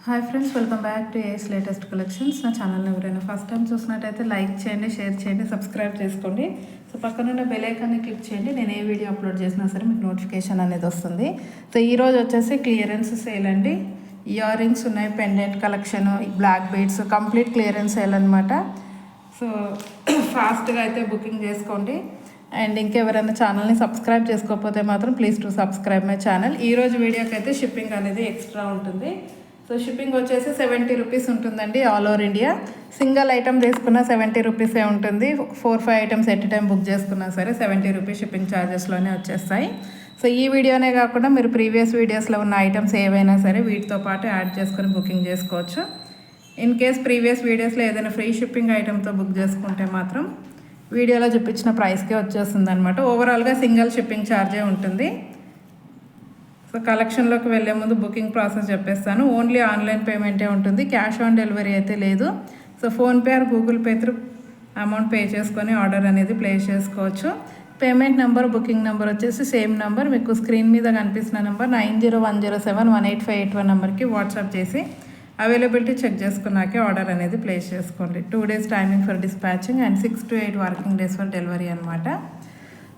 Hi friends, welcome back to AS latest collections. నా ఛానల్ని ఎవరైనా ఫస్ట్ టైం చూసినట్టయితే లైక్ చేయండి, షేర్ చేయండి, సబ్స్క్రైబ్ చేసుకోండి. సో పక్కనున్న బెల్ ఐకాన్ని క్లిక్ చేయండి. నేను ఏ వీడియో అప్లోడ్ చేసినా సరే మీకు నోటిఫికేషన్ అనేది వస్తుంది. సో ఈరోజు వచ్చేసి క్లియరెన్స్ సేల్ అండి. ఇయర్ రింగ్స్ ఉన్నాయి, pendant collection, black beads, complete clearance sale అనమాట. సో ఫాస్ట్గా అయితే బుకింగ్ చేసుకోండి. అండ్ ఇంకెవరైనా ఛానల్ని సబ్స్క్రైబ్ చేసుకోకపోతే మాత్రం please to subscribe my channel. ఈరోజు వీడియోకి అయితే షిప్పింగ్ అనేది ఎక్స్ట్రా ఉంటుంది. సో షిప్పింగ్ వచ్చేసి 70 రూపీస్ ఉంటుందండి, all over India. Single item తీసుకున్న 70 రూపీసే ఉంటుంది. 4-5 ఐటమ్స్ ఎట్ టైం బుక్ చేసుకున్నా సరే 70 రూపీస్ షిప్పింగ్ ఛార్జెస్లోనే వచ్చేస్తాయి. సో ఈ వీడియోనే కాకుండా మీరు ప్రీవియస్ వీడియోస్లో ఉన్న ఐటమ్స్ ఏవైనా సరే వీటితో పాటు యాడ్ చేసుకొని బుకింగ్ చేసుకోవచ్చు. ఇన్ కేస్ ప్రీవియస్ వీడియోస్లో ఏదైనా ఫ్రీ షిప్పింగ్ ఐటమ్తో బుక్ చేసుకుంటే మాత్రం వీడియోలో చూపించిన ప్రైస్కే వచ్చేస్తుంది అనమాట. ఓవరాల్గా సింగిల్ షిప్పింగ్ ఛార్జే ఉంటుంది. సో కలెక్షన్లోకి వెళ్ళే ముందు బుకింగ్ ప్రాసెస్ చెప్పేస్తాను. ఓన్లీ ఆన్లైన్ పేమెంటే ఉంటుంది, క్యాష్ ఆన్ డెలివరీ అయితే లేదు. So PhonePe are Google pay through amount pay చేసుకొని ఆర్డర్ అనేది ప్లేస్ చేసుకోవచ్చు. పేమెంట్ నెంబర్, బుకింగ్ నెంబర్ వచ్చేసి సేమ్ నెంబర్, మీకు స్క్రీన్ మీద కనిపిస్తున్న నెంబర్ 9010718581 నెంబర్కి వాట్సాప్ చేసి అవైలబిలిటీ చెక్ చేసుకున్నాకే ఆర్డర్ అనేది ప్లేస్ చేసుకోండి. 2 days timing for dispatching and 6 to 8 working days for delivery అనమాట.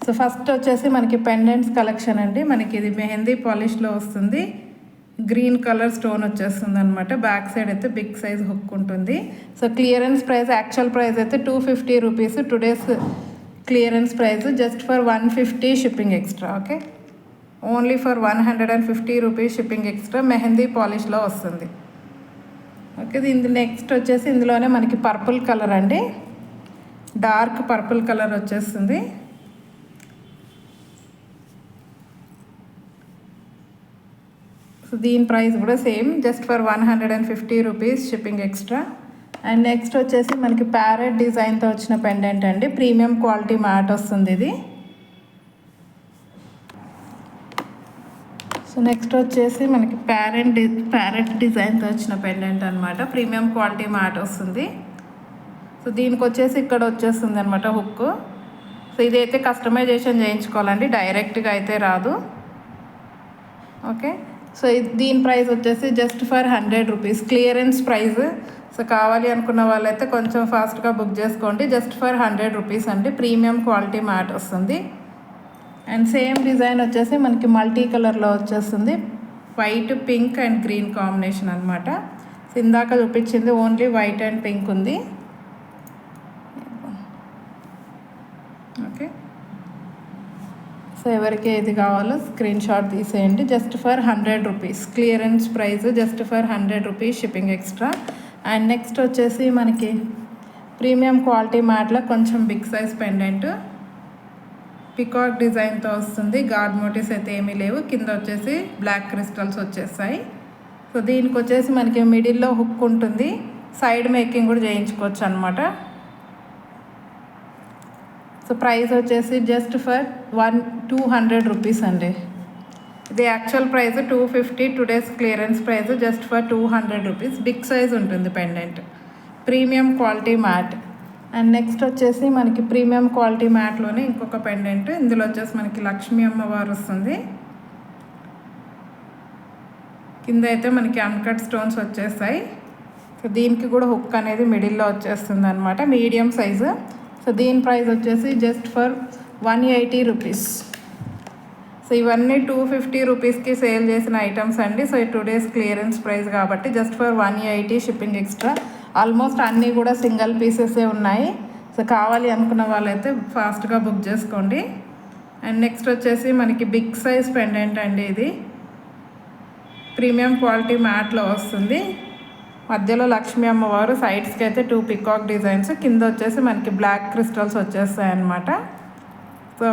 సో ఫస్ట్ వచ్చేసి మనకి పెండెంట్స్ కలెక్షన్ అండి. మనకి ఇది మెహందీ పాలిష్లో వస్తుంది, గ్రీన్ కలర్ స్టోన్ వచ్చేస్తుంది అనమాట. బ్యాక్ సైడ్ అయితే బిగ్ సైజ్ హుక్ ఉంటుంది. So clearance price, actual price అయితే 250 rupees. Today's clearance price just for 150 shipping extra. Okay, only for 150 rupees shipping extra mehndi పాలిష్లో వస్తుంది. ఓకే, ఇది నెక్స్ట్ వచ్చేసి ఇందులోనే మనకి పర్పుల్ కలర్ అండి, డార్క్ పర్పుల్ కలర్ వచ్చేస్తుంది. సో దీని ప్రైస్ కూడా same, just for 150 rupees shipping extra. And next వచ్చేసి మనకి ప్యారెట్ డిజైన్తో వచ్చిన పెండెంట్ అండి, ప్రీమియం క్వాలిటీ మ్యాట్ వస్తుంది ఇది. సో నెక్స్ట్ వచ్చేసి మనకి ప్యారెట్ డిజైన్తో వచ్చిన పెండెంట్ అనమాట, ప్రీమియం క్వాలిటీ మ్యాట్ వస్తుంది. సో దీనికి వచ్చేసి ఇక్కడ వచ్చేస్తుంది అనమాట హుక్. సో ఇదైతే కస్టమైజేషన్ చేయించుకోవాలండి, డైరెక్ట్గా అయితే రాదు. ఓకే, సో దీని ప్రైస్ వచ్చేసి just for 100 rupees clearance price. So కావాలి అనుకున్న వాళ్ళైతే కొంచెం ఫాస్ట్గా బుక్ చేసుకోండి. జస్ట్ ఫర్ 100 రూపీస్ అండి, ప్రీమియం క్వాలిటీ మ్యాట్ వస్తుంది. అండ్ సేమ్ డిజైన్ వచ్చేసి మనకి మల్టీ కలర్లో వచ్చేస్తుంది, white, pink and green combination అనమాట. సో ఇందాక చూపించింది ఓన్లీ వైట్ అండ్ పింక్ ఉంది. ఓకే, సో ఎవరికి ఏది కావాలో స్క్రీన్ షాట్ తీసేయండి. Just for 100 rupees clearance price, just for 100 rupees shipping extra. And next వచ్చేసి మనకి ప్రీమియం క్వాలిటీ మ్యాట్లో కొంచెం బిగ్ సైజ్ పెండెంట్, పికాక్ డిజైన్తో వస్తుంది. గాడ్ మోటివ్స్ అయితే ఏమీ లేవు, కింద వచ్చేసి బ్లాక్ క్రిస్టల్స్ వచ్చేస్తాయి. సో దీనికి వచ్చేసి మనకి మిడిల్లో హుక్ ఉంటుంది, సైడ్ మేకింగ్ కూడా చేయించుకోవచ్చు అనమాట. సో ప్రైస్ వచ్చేసి జస్ట్ ఫర్ 200 రూపీస్ అండి. ఇది actual price 250, today's clearance price just for 200 rupees. Big size ఉంటుంది pendant, premium quality matte. And next వచ్చేసి మనకి ప్రీమియం క్వాలిటీ మ్యాట్లోనే ఇంకొక పెండెంట్, ఇందులో వచ్చేసి మనకి లక్ష్మీ అమ్మవారు వస్తుంది. కింద అయితే మనకి అన్కట్ స్టోన్స్ వచ్చేస్తాయి. సో దీనికి కూడా హుక్ అనేది మిడిల్లో వచ్చేస్తుంది అనమాట, మీడియం సైజు. సో దీని ప్రైస్ వచ్చేసి జస్ట్ ఫర్ 180 రూపీస్. సో ఇవన్నీ 250 రూపీస్కి సేల్ చేసిన ఐటమ్స్ అండి. సో 2 days క్లియరెన్స్ ప్రైస్ కాబట్టి just for 180 shipping extra. Almost అన్నీ కూడా సింగిల్ పీసెసే ఉన్నాయి. సో కావాలి అనుకున్న వాళ్ళైతే ఫాస్ట్గా బుక్ చేసుకోండి. అండ్ నెక్స్ట్ వచ్చేసి మనకి బిగ్ సైజ్ పెండెంట్ అండి, ఇది ప్రీమియం క్వాలిటీ మ్యాట్లో వస్తుంది. మధ్యలో లక్ష్మీ అమ్మవారు, సైడ్స్కి అయితే 2 పికాక్ డిజైన్స్, కింద వచ్చేసి మనకి బ్లాక్ క్రిస్టల్స్ వచ్చేస్తాయి అన్నమాట. సో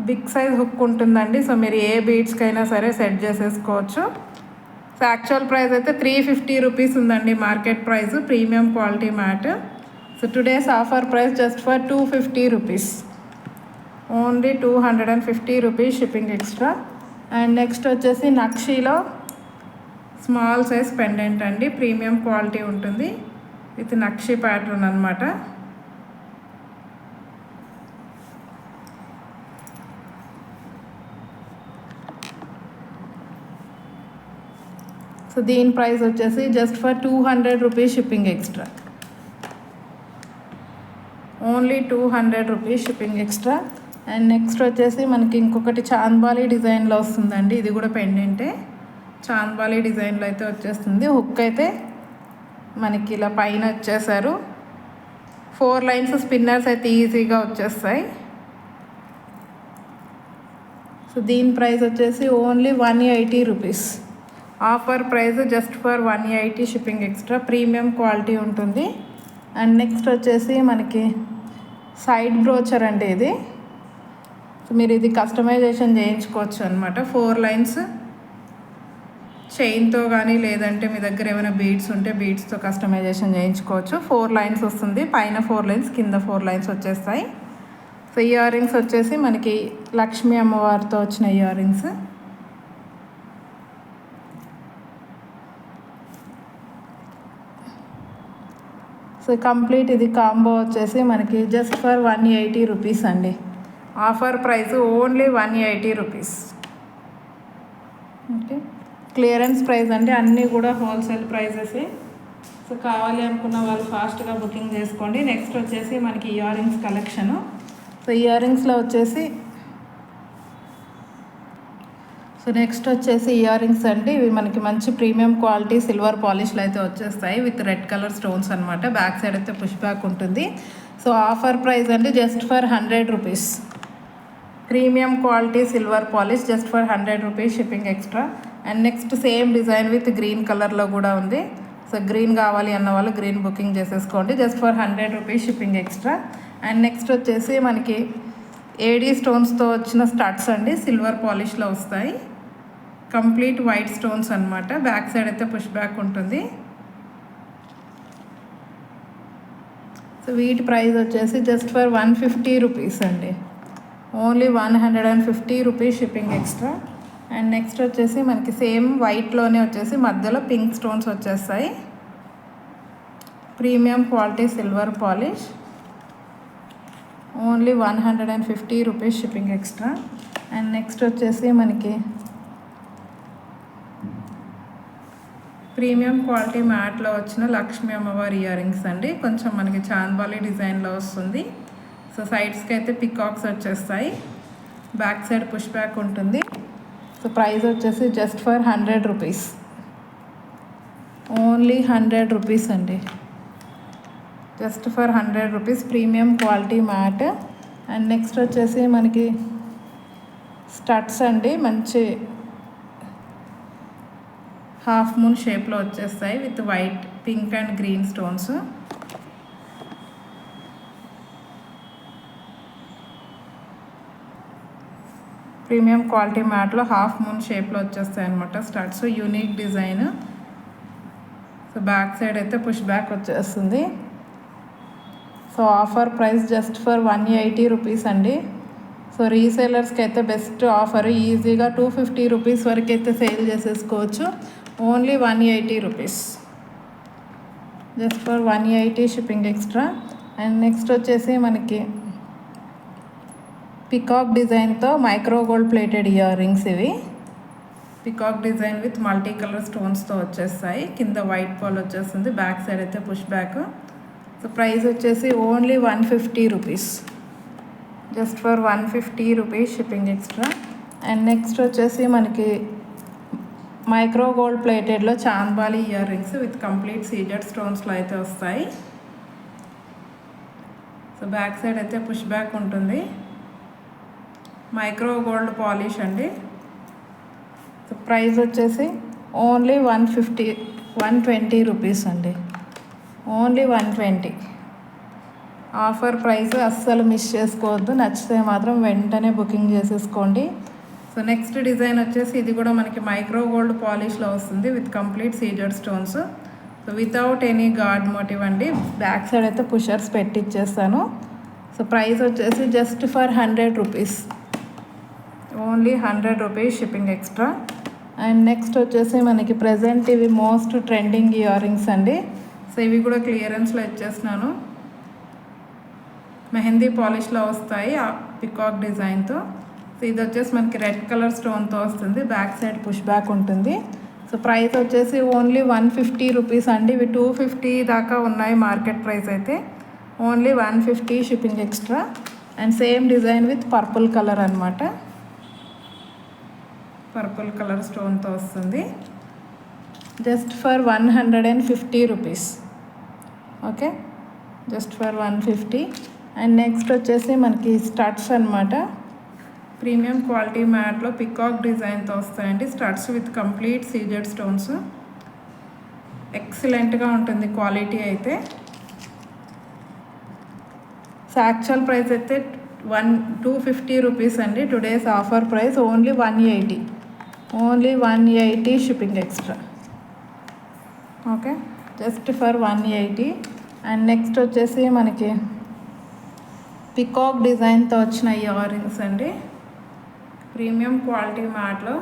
బిగ్ సైజ్ హుక్ ఉంటుందండి. సో మీరు ఏ బీడ్స్కైనా సరే సెట్ చేసేసుకోవచ్చు. సో యాక్చువల్ ప్రైస్ అయితే 350 రూపీస్ ఉందండి market price, premium quality matte. So today's offer price just for 250 rupees, only 250 rupees shipping extra. And next వచ్చేసి నక్షీలో స్మాల్ సైజ్ పెండెంట్ అండి, premium quality ఉంటుంది, with nakshi pattern అనమాట. So దీని price వచ్చేసి just for 200 rupees shipping extra. Only 200 rupees shipping extra. And next వచ్చేసి మనకి ఇంకొకటి చాంద్బాలి డిజైన్లో వస్తుందండి. ఇది కూడా పెండెంటే చాంద్బాలి డిజైన్లో అయితే వచ్చేస్తుంది. హుక్ అయితే మనకి ఇలా పైన వచ్చేసారు. 4 లైన్స్ స్పిన్నర్స్ అయితే ఈజీగా వచ్చేస్తాయి. సో దీని ప్రైస్ వచ్చేసి only 180 rupees. Offer price just for 180 shipping extra. Premium quality ఉంటుంది. అండ్ నెక్స్ట్ వచ్చేసి మనకి సైడ్ బ్రోచర్ అండి ఇది. సో మీరు ఇది కస్టమైజేషన్ చేయించుకోవచ్చు అనమాట. 4 లైన్స్ చైన్తో కానీ లేదంటే మీ దగ్గర ఏమైనా బీడ్స్ ఉంటే బీడ్స్తో కస్టమైజేషన్ చేయించుకోవచ్చు. 4 లైన్స్ వస్తుంది. పైన 4 లైన్స్, కింద 4 లైన్స్ వచ్చేస్తాయి. సో ఇయర్ రింగ్స్ వచ్చేసి మనకి లక్ష్మీ అమ్మవారితో వచ్చిన ఇయర్ రింగ్స్. సో కంప్లీట్ ఇది కాంబో వచ్చేసి మనకి జస్ట్ ఫర్ 180 రూపీస్ అండి. Offer price only 180 rupees. Okay, clearance price అంటే అన్నీ కూడా హోల్సేల్ ప్రైజెసే. సో కావాలి అనుకున్న వాళ్ళు ఫాస్ట్గా బుకింగ్ చేసుకోండి. నెక్స్ట్ వచ్చేసి మనకి ఇయర్ రింగ్స్ కలెక్షను. సో ఇయర్ రింగ్స్లో వచ్చేసి నెక్స్ట్ వచ్చేసి ఇయర్ రింగ్స్ అండి. ఇవి మనకి మంచి ప్రీమియం క్వాలిటీ సిల్వర్ పాలిష్లో అయితే వచ్చేస్తాయి విత్ రెడ్ కలర్ స్టోన్స్ అనమాట. బ్యాక్ సైడ్ అయితే పుష్ బ్యాక్ ఉంటుంది. సో ఆఫర్ ప్రైస్ అంటే just for 100 rupees. Premium quality silver polish just for 100 rupees shipping extra. And next same design with green కలర్లో కూడా ఉంది. So green కావాలి అన్న వాళ్ళు గ్రీన్ బుకింగ్ చేసేసుకోండి. Just for 100 rupees shipping extra. And next వచ్చేసి మనకి ఏడీ స్టోన్స్తో వచ్చిన స్టడ్స్ అండి. సిల్వర్ పాలిష్లో వస్తాయి. కంప్లీట్ వైట్ స్టోన్స్ అనమాట. బ్యాక్ సైడ్ అయితే పుష్ బ్యాక్ ఉంటుంది. సో వీటి ప్రైస్ వచ్చేసి జస్ట్ ఫర్ 150 రూపీస్ అండి. Only 150 rupees shipping extra. And next వచ్చేసి మనకి సేమ్ వైట్లోనే వచ్చేసి మధ్యలో పింక్ స్టోన్స్ వచ్చేస్తాయి. Premium quality silver polish. Only 150 rupees shipping extra. And next వచ్చేసి మనకి ప్రీమియం క్వాలిటీ మ్యాట్లో వచ్చిన లక్ష్మీ అమ్మవారి ఇయర్ రింగ్స్ అండి. కొంచెం మనకి చాంద్బాలి డిజైన్లో వస్తుంది. సో సైడ్స్కి అయితే పికాక్స్ వచ్చేస్తాయి. బ్యాక్ సైడ్ పుష్ బ్యాక్ ఉంటుంది. సో ప్రైస్ వచ్చేసి just for 100 rupees. Only 100 rupees అండి. Just for 100 rupees premium quality matte. And next వచ్చేసి మనకి స్టడ్స్ అండి. మంచి హాఫ్ మూన్ షేప్లో వచ్చేస్తాయి with white, pink and green stones. Premium quality మ్యాట్లో హాఫ్ మూన్ షేప్లో వచ్చేస్తాయి అనమాట studs. Unique design. So back side అయితే పుష్ బ్యాక్ వచ్చేస్తుంది. So offer price just for 180 rupees అండి. సో రీసేలర్స్కి అయితే బెస్ట్ ఆఫర్. ఈజీగా 250 రూపీస్ వరకు అయితే సేల్ చేసేసుకోవచ్చు. Only 180 rupees. Just for 180 shipping extra. And next వచ్చేసి మనకి పికాక్ డిజైన్తో micro gold plated earrings. ఇవి peacock design with multi colour స్టోన్స్తో వచ్చేస్తాయి. కింద వైట్ పాల్ వచ్చేస్తుంది. బ్యాక్ సైడ్ అయితే పుష్ బ్యాక్. సో ప్రైస్ వచ్చేసి only 150 rupees. Just for 150 rupees shipping extra. And next వచ్చేసి మనకి మైక్రో గోల్డ్ ప్లేటెడ్లో chandbali earrings with complete CZ స్టోన్స్లో అయితే వస్తాయి. సో బ్యాక్ సైడ్ అయితే పుష్ బ్యాక్ ఉంటుంది. మైక్రో గోల్డ్ పాలిష్ అండి. సో ప్రైస్ వచ్చేసి ఓన్లీ 120 రూపీస్ అండి. ఓన్లీ 120. ఆఫర్ ప్రైస్ అస్సలు మిస్ చేసుకోవద్దు. నచ్చితే మాత్రం వెంటనే బుకింగ్ చేసేసుకోండి. సో నెక్స్ట్ డిజైన్ వచ్చేసి ఇది కూడా మనకి మైక్రో గోల్డ్ పాలిష్లో వస్తుంది with complete CZ stones. So without any guard motive అండి. బ్యాక్ సైడ్ అయితే పుషర్స్ పెట్టిచ్చేస్తాను. సో ప్రైస్ వచ్చేసి just for 100 rupees. Only 100 rupees shipping extra. And next వచ్చేసి మనకి ప్రజెంట్ ఇవి మోస్ట్ ట్రెండింగ్ ఇయర్ రింగ్స్ అండి. సో ఇవి కూడా క్లియరెన్స్లో ఇచ్చేస్తున్నాను. మెహందీ పాలిష్లో వస్తాయి పికాక్ డిజైన్తో. సో ఇది వచ్చేసి మనకి రెడ్ కలర్ స్టోన్తో వస్తుంది. బ్యాక్ సైడ్ పుష్ బ్యాక్ ఉంటుంది. సో ప్రైస్ వచ్చేసి ఓన్లీ 150 రూపీస్ అండి. ఇవి 250 దాకా ఉన్నాయి మార్కెట్ ప్రైస్ అయితే. Only 150 shipping extra. And same design with purple colour అనమాట. పర్పుల్ కలర్ స్టోన్తో వస్తుంది. Just for 150 rupees. Okay, just for 150. And next వచ్చేసి మనకి స్టడ్స్ అనమాట. ప్రీమియం క్వాలిటీ మ్యాట్లో పికాక్ డిజైన్తో వస్తాయండి. Studs with complete CZ stones. ఎక్సలెంట్గా ఉంటుంది క్వాలిటీ అయితే. సో యాక్చువల్ ప్రైస్ అయితే 250 రూపీస్ అండి. Today's offer price only 180. Only 180 shipping extra. Okay, just for 180. And next వచ్చేసి మనకి పికాక్ డిజైన్తో వచ్చిన ఇయర్ రింగ్స్ అండి. ప్రీమియం క్వాలిటీ మ్యాట్లో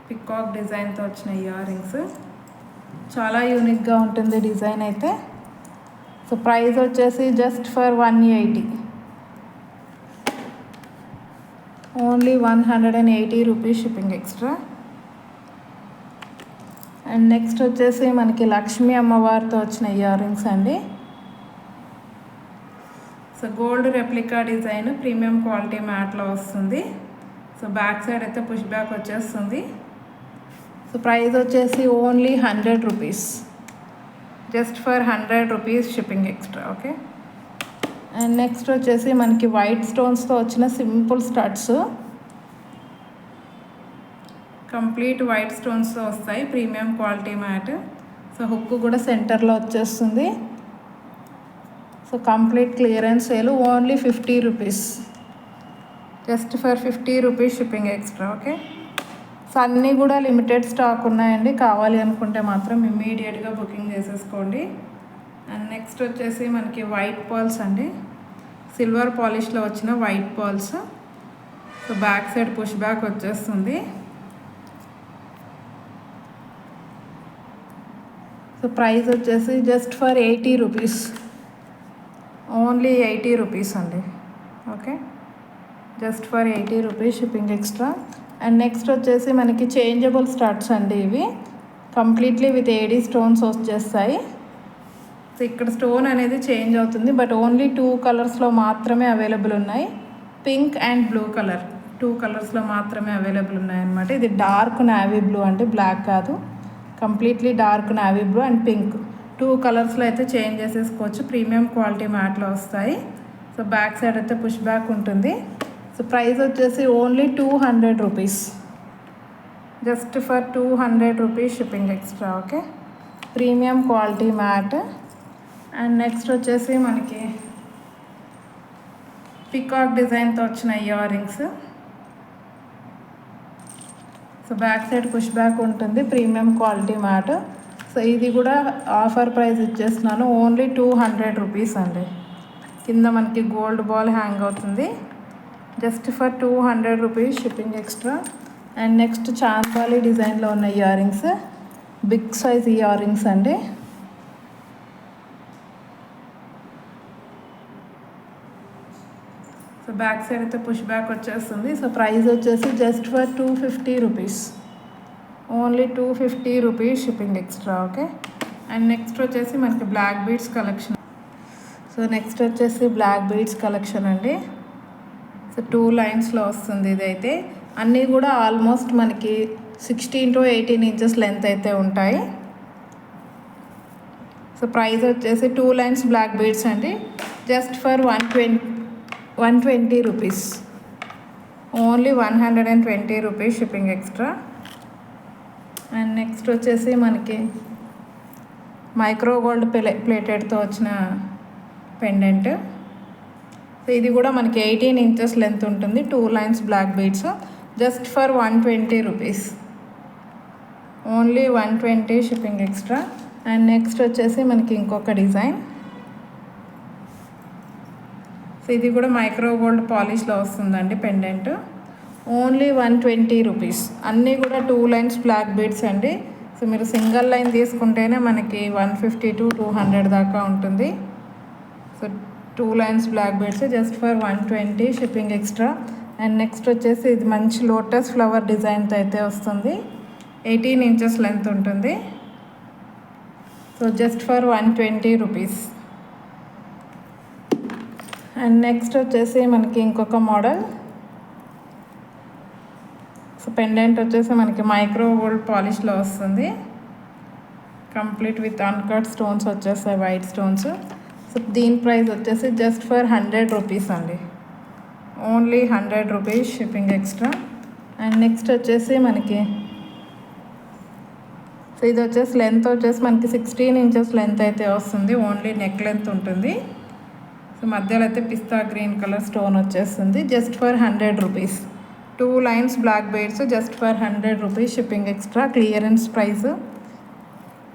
పికాక్ డిజైన్తో వచ్చిన ఇయర్ రింగ్స్. చాలా యూనిక్గా ఉంటుంది డిజైన్ అయితే. సో ప్రైస్ వచ్చేసి just for 180. Only 180 rupees shipping extra. And next వచ్చేసి మనకి లక్ష్మీ అమ్మవారితో వచ్చిన ఇయర్ రింగ్స్ అండి. So gold replica design premium quality మ్యాట్లో వస్తుంది. సో బ్యాక్ సైడ్ అయితే పుష్ బ్యాక్ వచ్చేస్తుంది. సో ప్రైస్ వచ్చేసి only 100 rupees. Just for 100 rupees shipping extra. Okay, and next వచ్చేసి మనకి వైట్ స్టోన్స్తో వచ్చిన సింపుల్ స్టడ్స్. కంప్లీట్ వైట్ స్టోన్స్తో వస్తాయి. Premium quality matte. So hook కూడా సెంటర్లో వచ్చేస్తుంది. So complete clearance sale. Only 50 rupees. Just for 50 rupees shipping extra. Okay, so అన్నీ కూడా లిమిటెడ్ స్టాక్ ఉన్నాయండి. కావాలి అనుకుంటే మాత్రం ఇమ్మీడియట్గా బుకింగ్ చేసేసుకోండి. అండ్ నెక్స్ట్ వచ్చేసి మనకి వైట్ పర్ల్స్ అండి. సిల్వర్ పాలిష్లో వచ్చిన white pearls. So back side push back వచ్చేస్తుంది. సో ప్రైస్ వచ్చేసి just for 80 rupees. Only 80 rupees అండి. Okay, just for 80 rupees shipping extra. And next వచ్చేసి మనకి చేంజబుల్ స్టడ్స్ అండి. ఇవి కంప్లీట్లీ విత్ ఏడీ స్టోన్స్ వచ్చేస్తాయి. సో ఇక్కడ స్టోన్ అనేది చేంజ్ అవుతుంది. బట్ ఓన్లీ 2 కలర్స్లో మాత్రమే అవైలబుల్ ఉన్నాయి. పింక్ అండ్ బ్లూ కలర్ 2 కలర్స్లో మాత్రమే అవైలబుల్ ఉన్నాయన్నమాట. ఇది డార్క్ నావీ బ్లూ అండి, బ్లాక్ కాదు. Completely dark navy blue and pink 2 కలర్స్లో అయితే చేంజ్ చేసేసుకోవచ్చు. ప్రీమియం క్వాలిటీ మ్యాట్లో వస్తాయి. సో బ్యాక్ సైడ్ అయితే పుష్ బ్యాక్ ఉంటుంది. సో ప్రైస్ వచ్చేసి only 200 rupees. Just for 200 rupees shipping extra. Okay, premium quality matte. And next వచ్చేసి మనకి పికాక్ డిజైన్తో వచ్చిన earrings. So back side push back ఉంటుంది. Premium quality matte. సో ఇది కూడా ఆఫర్ ప్రైస్ ఇచ్చేస్తున్నాను. ఓన్లీ 200 రూపీస్ అండి. కింద మనకి గోల్డ్ బాల్ హ్యాంగ్ అవుతుంది. Just for 200 rupees shipping extra. And next chandbali డిజైన్లో ఉన్న earrings. Big size ear rings అండి. సో బ్యాక్ సైడ్ అయితే పుష్ బ్యాక్ వచ్చేస్తుంది. సో ప్రైస్ వచ్చేసి just for 250 rupees. Only 250 rupees shipping extra. Okay, and next వచ్చేసి మనకి black beads collection. So next వచ్చేసి black beads collection అండి. So 2 లైన్స్లో వస్తుంది. ఇదైతే అన్నీ కూడా ఆల్మోస్ట్ మనకి 16 to 18 ఇంచెస్ లెంత్ అయితే ఉంటాయి. సో ప్రైస్ వచ్చేసి 2 లైన్స్ బ్లాక్ బీడ్స్ అండి. Just for 120 rupees. Only 120 rupees shipping extra. And next వచ్చేసి మనకి మైక్రో గోల్డ్ ప్లేటెడ్తో వచ్చిన పెండెంట్. సో ఇది కూడా మనకి 18 ఇంచెస్ లెంత్ ఉంటుంది. 2 lines black beads. Just for 120 rupees. Only 120 shipping extra. And next వచ్చేసి మనకి ఇంకొక డిజైన్. సో ఇది కూడా మైక్రో గోల్డ్ పాలిష్లో వస్తుందండి పెండెంట్. Only 120 rupees. అన్నీ కూడా 2 లైన్స్ బ్లాక్ బీడ్స్ అండి. సో మీరు సింగిల్ లైన్ తీసుకుంటేనే మనకి 150 to 200 దాకా ఉంటుంది. So 2 lines black beads just for 120 shipping extra. And next వచ్చేసి ఇది మంచి లోటస్ ఫ్లవర్ డిజైన్తో అయితే వస్తుంది. 18 ఇంచెస్ లెంత్ ఉంటుంది. So just for 120 rupees. And next వచ్చేసి మనకి ఇంకొక మోడల్. సో పెండెంట్ వచ్చేసి మనకి మైక్రో గోల్డ్ పాలిష్లో వస్తుంది. కంప్లీట్ విత్ అన్కట్ స్టోన్స్ వచ్చేస్తాయి, వైట్ స్టోన్స్. సో దీని ప్రైస్ వచ్చేసి జస్ట్ ఫర్ 100 రూపీస్ అండి. Only 100 rupees shipping extra. And next వచ్చేసి మనకి సో ఇది వచ్చేసి లెంత్ వచ్చేసి మనకి 16 ఇంచెస్ లెంత్ అయితే వస్తుంది. ఓన్లీ నెక్ లెంత్ ఉంటుంది. సో మధ్యలో అయితే పిస్తా గ్రీన్ కలర్ స్టోన్ వచ్చేస్తుంది. Just for 100 rupees. 2 lines black beads just for 100 rupees shipping extra, clearance price.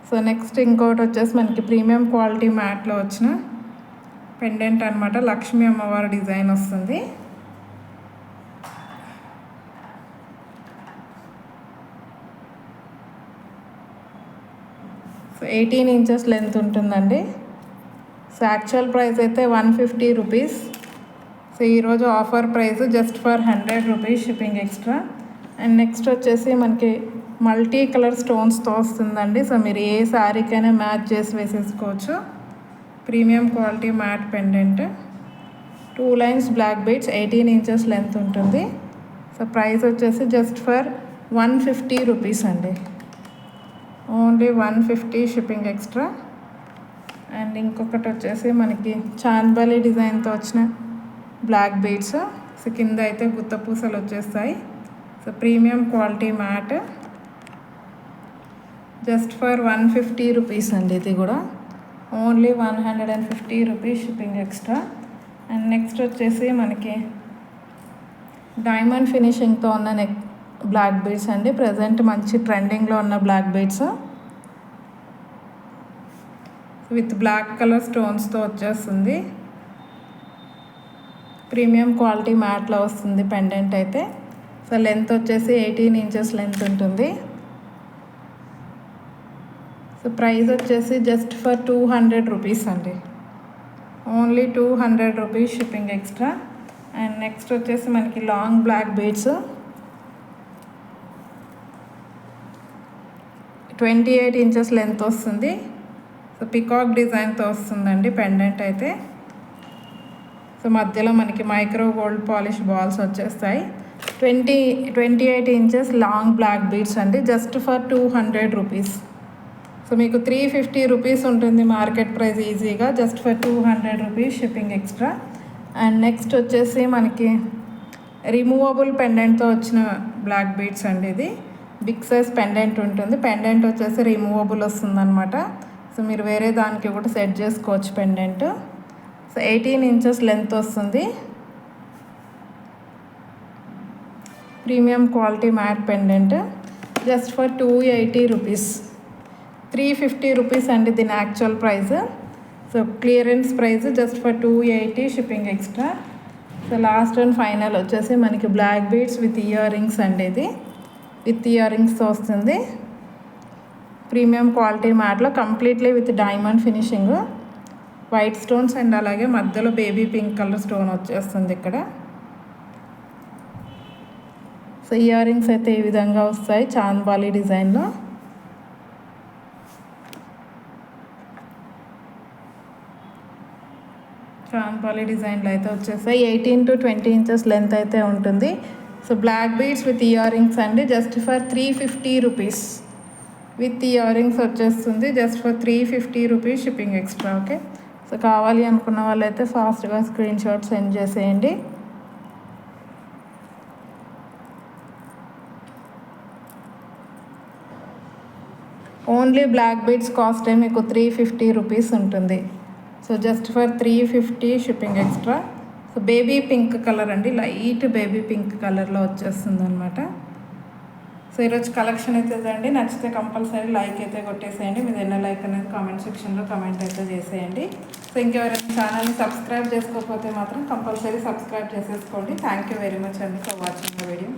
So next ఇంకోటి వచ్చేసి మనకి ప్రీమియం క్వాలిటీ మ్యాట్లో వచ్చిన పెండెంట్ అనమాట. లక్ష్మీ అమ్మవారి డిజైన్ వస్తుంది. సో 18 ఇంచెస్ లెంత్ ఉంటుందండి. సో యాక్చువల్ ప్రైస్ అయితే 150 రూపీస్. సో ఈరోజు offer price just for 100 rupees shipping extra. And next వచ్చేసి మనకి మల్టీ కలర్ స్టోన్స్తో వస్తుందండి. సో మీరు ఏ శారీకైనా మ్యాచ్ చేసి వేసేసుకోవచ్చు. Premium quality matte pendant, 2 lines black beads, 18 inches length ఉంటుంది. సో ప్రైస్ వచ్చేసి జస్ట్ ఫర్ 150 రూపీస్ అండి. Only 150 shipping extra. అండ్ ఇంకొకటి వచ్చేసి మనకి చాంద్బాలి డిజైన్తో వచ్చిన బ్లాక్ బీడ్స్. సో కింద అయితే గుత్త పూసలు వచ్చేస్తాయి. So premium quality matte just for 150 rupees అండి. ఇది కూడా only 150 rupees shipping extra. And next వచ్చేసి మనకి డైమండ్ ఫినిషింగ్తో ఉన్న నెక్ బ్లాక్ బీడ్స్ అండి. ప్రజెంట్ మంచి ట్రెండింగ్లో ఉన్న black beads with black colour స్టోన్స్తో వచ్చేస్తుంది. ప్రీమియం క్వాలిటీ మ్యాట్లో వస్తుంది పెండెంట్ అయితే. సో లెంత్ వచ్చేసి 18 ఇంచెస్ లెంత్ ఉంటుంది. సో ప్రైస్ వచ్చేసి జస్ట్ ఫర్ 200 రూపీస్ అండి. Only 200 rupees shipping extra. And next వచ్చేసి మనకి long black beads 28 inches length వస్తుంది. సో పికాక్ డిజైన్తో వస్తుందండి పెండెంట్ అయితే. సో మధ్యలో మనకి మైక్రో గోల్డ్ పాలిష్ బాల్స్ వచ్చేస్తాయి. 28 ఇంచెస్ లాంగ్ బ్లాక్ బీడ్స్ అండి. Just for 200 rupees. సో మీకు 350 రూపీస్ ఉంటుంది మార్కెట్ ప్రైస్ ఈజీగా. Just for 200 rupees shipping extra. And next వచ్చేసి మనకి రిమూవబుల్ పెండెంట్తో వచ్చిన బ్లాక్ బీడ్స్ అండి. ఇది బిగ్ సైజ్ పెండెంట్ ఉంటుంది. పెండెంట్ వచ్చేసి రిమూవబుల్ వస్తుందన్నమాట. సో మీరు వేరే దానికి కూడా సెట్ చేసుకోవచ్చు పెండెంట్. సో 18 ఇంచెస్ లెంత్ వస్తుంది. Premium quality matte pendant just for 280 rupees. 350 rupees అండి దీని actual price. So clearance price just for 280 shipping extra. So last and final వచ్చేసి మనకి black beads with ear rings అండి. ఇది with ఇయర్ రింగ్స్తో వస్తుంది. ప్రీమియం క్వాలిటీ మ్యాట్లో completely with diamond finishing, white stones and అలాగే మధ్యలో బేబీ పింక్ కలర్ స్టోన్ వచ్చేస్తుంది ఇక్కడ. సో ఇయర్ రింగ్స్ అయితే ఈ విధంగా వస్తాయి చాంద్బాలి డిజైన్లో. చాంద్బాలి డిజైన్లో అయితే వచ్చేస్తాయి. 18 to 20 ఇంచెస్ లెంత్ అయితే ఉంటుంది. So black beads with ear rings అండి. Just for 350 rupees with earrings వచ్చేస్తుంది. Just for 350 rupees shipping extra. Okay. So కావాలి అనుకున్న వాళ్ళైతే ఫాస్ట్గా స్క్రీన్ షాట్ సెండ్ చేసేయండి. ఓన్లీ బ్లాక్ బీడ్స్ కాస్ట్ మీకు 350 రూపీస్ ఉంటుంది. So just for 350 shipping extra. So baby pink colour అండి, లైట్ బేబీ పింక్ కలర్లో వచ్చేస్తుంది అనమాట. సో ఈరోజు కలెక్షన్ అయితే ఇదండి. నచ్చితే కంపల్సరీ లైక్ అయితే కొట్టేసేయండి. మీరు ఎన్న లైక్ అనేది కామెంట్ సెక్షన్లో కామెంట్ అయితే చేసేయండి. సో ఇంకెవరైనా ఛానల్ని సబ్స్క్రైబ్ చేసుకోకపోతే మాత్రం కంపల్సరీ సబ్స్క్రైబ్ చేసేసుకోండి. థ్యాంక్ యూ వెరీ మచ్ అండి ఫర్ వాచింగ్ ద వీడియో.